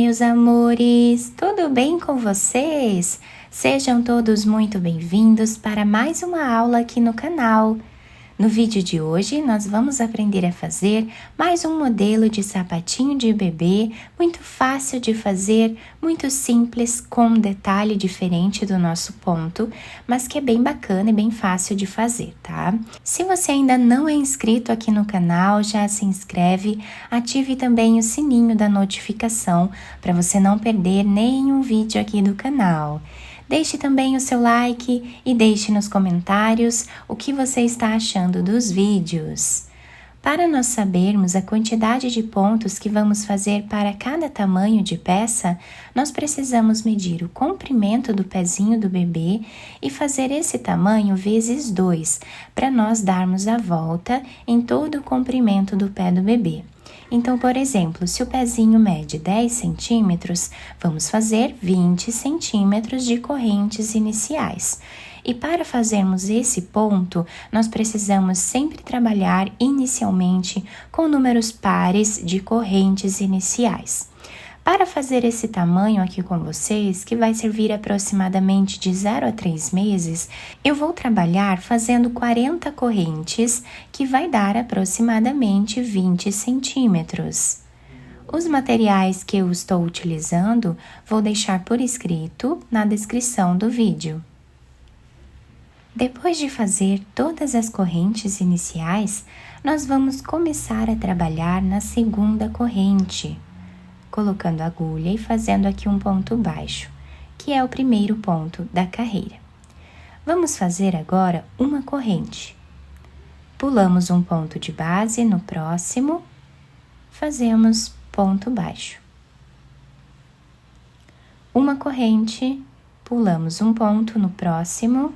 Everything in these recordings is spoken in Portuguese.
meus amores! Tudo bem com vocês? Sejam todos muito bem-vindos para mais uma aula aqui no canal. No vídeo de hoje, nós vamos aprender a fazer mais um modelo de sapatinho de bebê, muito fácil de fazer, muito simples, com um detalhe diferente do nosso ponto, mas que é bem bacana e bem fácil de fazer, tá? Se você ainda não é inscrito aqui no canal, já se inscreve, ative também o sininho da notificação para você não perder nenhum vídeo aqui do canal. Deixe também o seu like e deixe nos comentários o que você está achando dos vídeos. Para nós sabermos a quantidade de pontos que vamos fazer para cada tamanho de peça, nós precisamos medir o comprimento do pezinho do bebê e fazer esse tamanho vezes 2, para nós darmos a volta em todo o comprimento do pé do bebê. Então, por exemplo, se o pezinho mede 10 centímetros, vamos fazer 20 centímetros de correntes iniciais. E para fazermos esse ponto, nós precisamos sempre trabalhar inicialmente com números pares de correntes iniciais. Para fazer esse tamanho aqui com vocês, que vai servir aproximadamente de 0 a 3 meses, eu vou trabalhar fazendo 40 correntes, que vai dar aproximadamente 20 centímetros. Os materiais que eu estou utilizando, vou deixar por escrito na descrição do vídeo. Depois de fazer todas as correntes iniciais, nós vamos começar a trabalhar na segunda corrente, colocando a agulha e fazendo aqui um ponto baixo, que é o primeiro ponto da carreira. Vamos fazer agora uma corrente. Pulamos um ponto de base, no próximo, fazemos ponto baixo. Uma corrente, pulamos um ponto no próximo,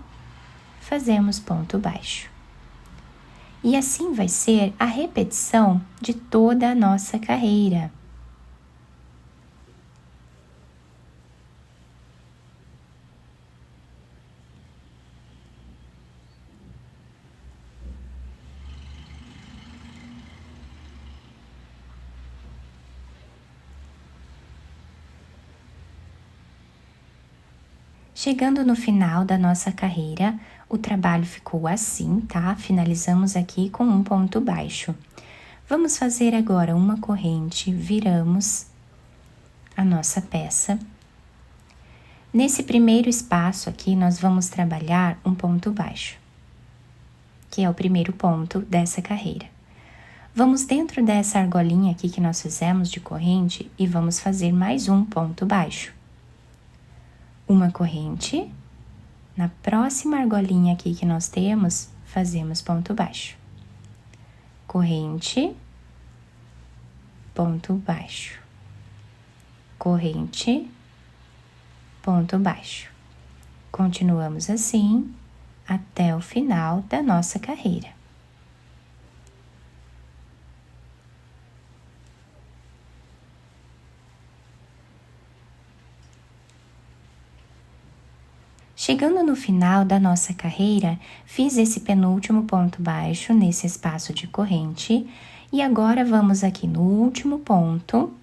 fazemos ponto baixo. E assim vai ser a repetição de toda a nossa carreira. Chegando no final da nossa carreira, o trabalho ficou assim, tá? Finalizamos aqui com um ponto baixo. Vamos fazer agora uma corrente, viramos a nossa peça. Nesse primeiro espaço aqui, nós vamos trabalhar um ponto baixo, que é o primeiro ponto dessa carreira. Vamos dentro dessa argolinha aqui que nós fizemos de corrente e vamos fazer mais um ponto baixo. Uma corrente, na próxima argolinha aqui que nós temos, fazemos ponto baixo. Corrente, ponto baixo. Corrente, ponto baixo. Continuamos assim até o final da nossa carreira. Chegando no final da nossa carreira, fiz esse penúltimo ponto baixo nesse espaço de corrente e agora vamos aqui no último ponto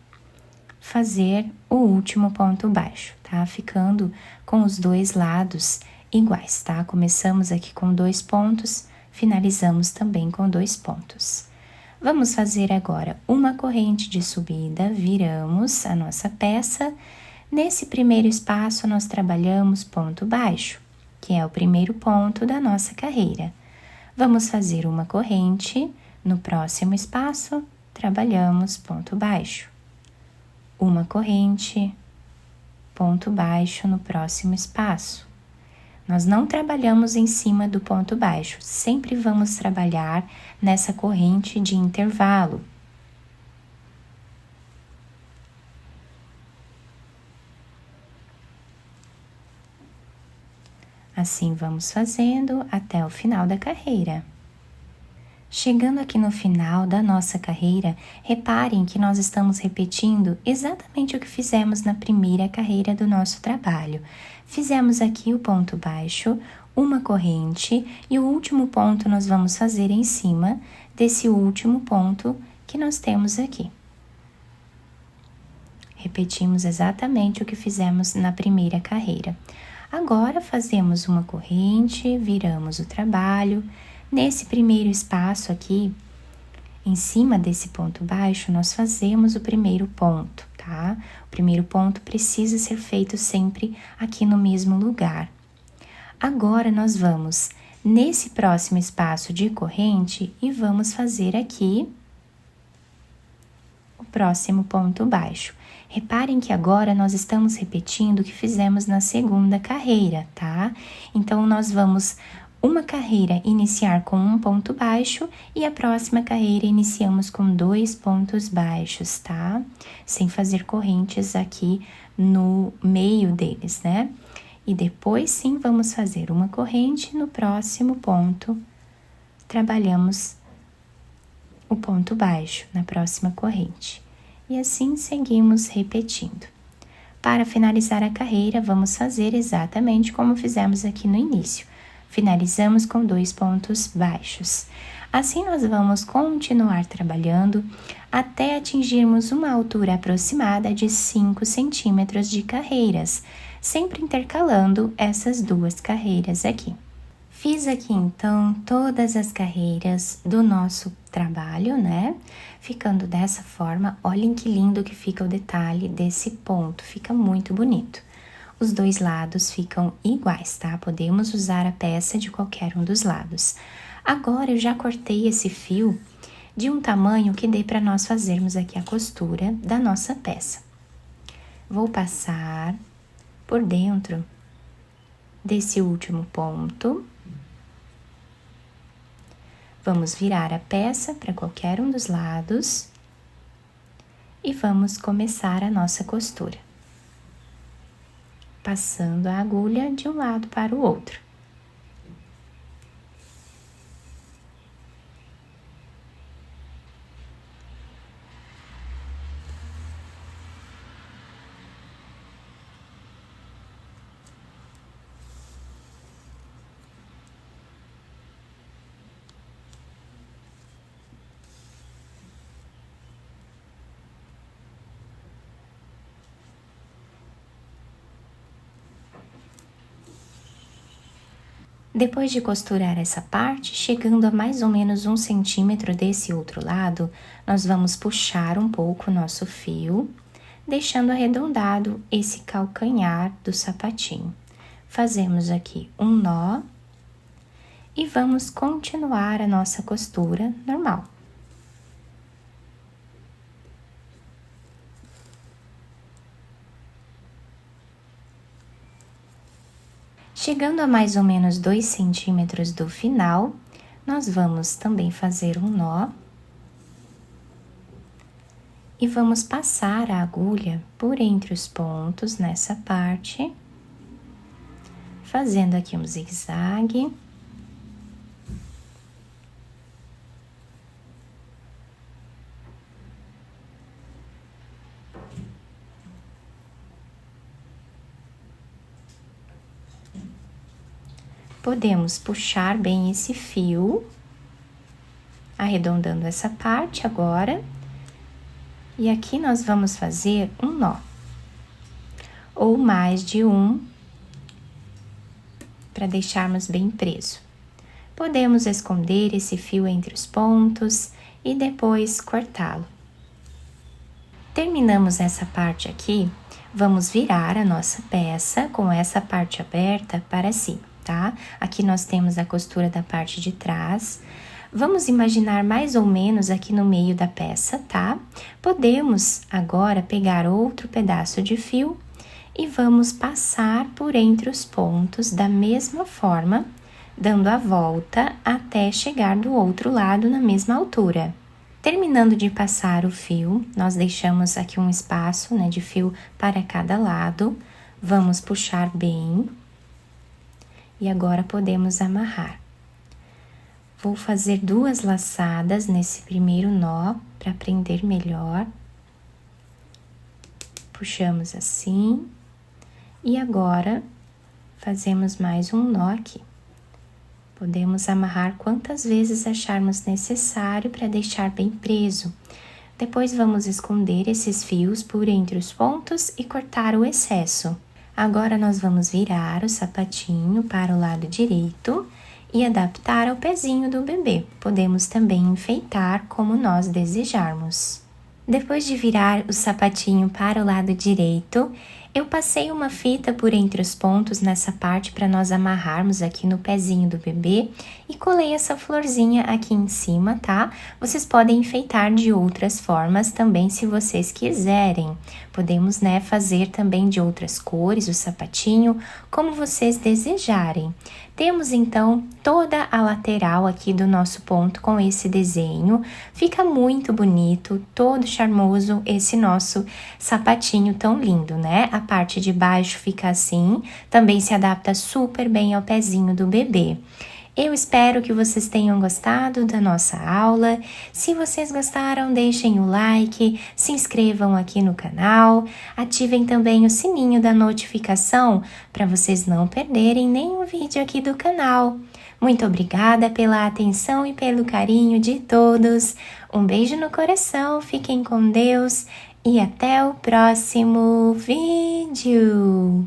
fazer o último ponto baixo, tá? Ficando com os dois lados iguais, tá? Começamos aqui com 2 pontos, finalizamos também com 2 pontos. Vamos fazer agora uma corrente de subida, viramos a nossa peça. Nesse primeiro espaço, nós trabalhamos ponto baixo, que é o primeiro ponto da nossa carreira. Vamos fazer uma corrente, no próximo espaço, trabalhamos ponto baixo. Uma corrente, ponto baixo no próximo espaço. Nós não trabalhamos em cima do ponto baixo, sempre vamos trabalhar nessa corrente de intervalo. Assim vamos fazendo até o final da carreira. Chegando aqui no final da nossa carreira, reparem que nós estamos repetindo exatamente o que fizemos na primeira carreira do nosso trabalho. Fizemos aqui o ponto baixo, uma corrente e o último ponto nós vamos fazer em cima desse último ponto que nós temos aqui. Repetimos exatamente o que fizemos na primeira carreira. Agora, fazemos uma corrente, viramos o trabalho. Nesse primeiro espaço aqui, em cima desse ponto baixo, nós fazemos o primeiro ponto, tá? O primeiro ponto precisa ser feito sempre aqui no mesmo lugar. Agora, nós vamos nesse próximo espaço de corrente e vamos fazer aqui o próximo ponto baixo. Reparem que agora nós estamos repetindo o que fizemos na segunda carreira, tá? Então, nós vamos uma carreira iniciar com um ponto baixo e a próxima carreira iniciamos com 2 pontos baixos, tá? Sem fazer correntes aqui no meio deles, né? E depois sim vamos fazer uma corrente no próximo ponto, trabalhamos o ponto baixo na próxima corrente. E assim seguimos repetindo. Para finalizar a carreira, vamos fazer exatamente como fizemos aqui no início. Finalizamos com 2 pontos baixos. Assim, nós vamos continuar trabalhando até atingirmos uma altura aproximada de 5 centímetros de carreiras, sempre intercalando essas 2 carreiras aqui. Fiz aqui, então, todas as carreiras do nosso trabalho, né? Ficando dessa forma, olhem que lindo que fica o detalhe desse ponto, fica muito bonito. Os 2 lados ficam iguais, tá? Podemos usar a peça de qualquer um dos lados. Agora, eu já cortei esse fio de um tamanho que dê para nós fazermos aqui a costura da nossa peça. Vou passar por dentro desse último ponto. Vamos virar a peça para qualquer um dos lados e vamos começar a nossa costura, passando a agulha de um lado para o outro. Depois de costurar essa parte, chegando a mais ou menos 1 centímetro desse outro lado, nós vamos puxar um pouco o nosso fio, deixando arredondado esse calcanhar do sapatinho. Fazemos aqui um nó e vamos continuar a nossa costura normal. Chegando a mais ou menos 2 centímetros do final, nós vamos também fazer um nó e vamos passar a agulha por entre os pontos nessa parte, fazendo aqui um zigue-zague. Podemos puxar bem esse fio, arredondando essa parte agora. E aqui nós vamos fazer um nó, ou mais de um, para deixarmos bem preso. Podemos esconder esse fio entre os pontos e depois cortá-lo. Terminamos essa parte aqui, vamos virar a nossa peça com essa parte aberta para cima. Tá? Aqui nós temos a costura da parte de trás. Vamos imaginar mais ou menos aqui no meio da peça, tá? Podemos agora pegar outro pedaço de fio e vamos passar por entre os pontos da mesma forma, dando a volta até chegar do outro lado na mesma altura. Terminando de passar o fio, nós deixamos aqui um espaço, né, de fio para cada lado. Vamos puxar bem. E agora podemos amarrar. Vou fazer 2 laçadas nesse primeiro nó para prender melhor. Puxamos assim. E agora fazemos mais um nó aqui. Podemos amarrar quantas vezes acharmos necessário para deixar bem preso. Depois vamos esconder esses fios por entre os pontos e cortar o excesso. Agora nós vamos virar o sapatinho para o lado direito e adaptar ao pezinho do bebê. Podemos também enfeitar como nós desejarmos. Depois de virar o sapatinho para o lado direito, eu passei uma fita por entre os pontos nessa parte para nós amarrarmos aqui no pezinho do bebê e colei essa florzinha aqui em cima, tá? Vocês podem enfeitar de outras formas também se vocês quiserem. Podemos, né, fazer também de outras cores o sapatinho, como vocês desejarem. Temos então toda a lateral aqui do nosso ponto com esse desenho. Fica muito bonito, todo charmoso esse nosso sapatinho tão lindo, né? A parte de baixo fica assim, também se adapta super bem ao pezinho do bebê. Eu espero que vocês tenham gostado da nossa aula. Se vocês gostaram, deixem o like, se inscrevam aqui no canal, ativem também o sininho da notificação para vocês não perderem nenhum vídeo aqui do canal. Muito obrigada pela atenção e pelo carinho de todos. Um beijo no coração, fiquem com Deus e até o próximo vídeo.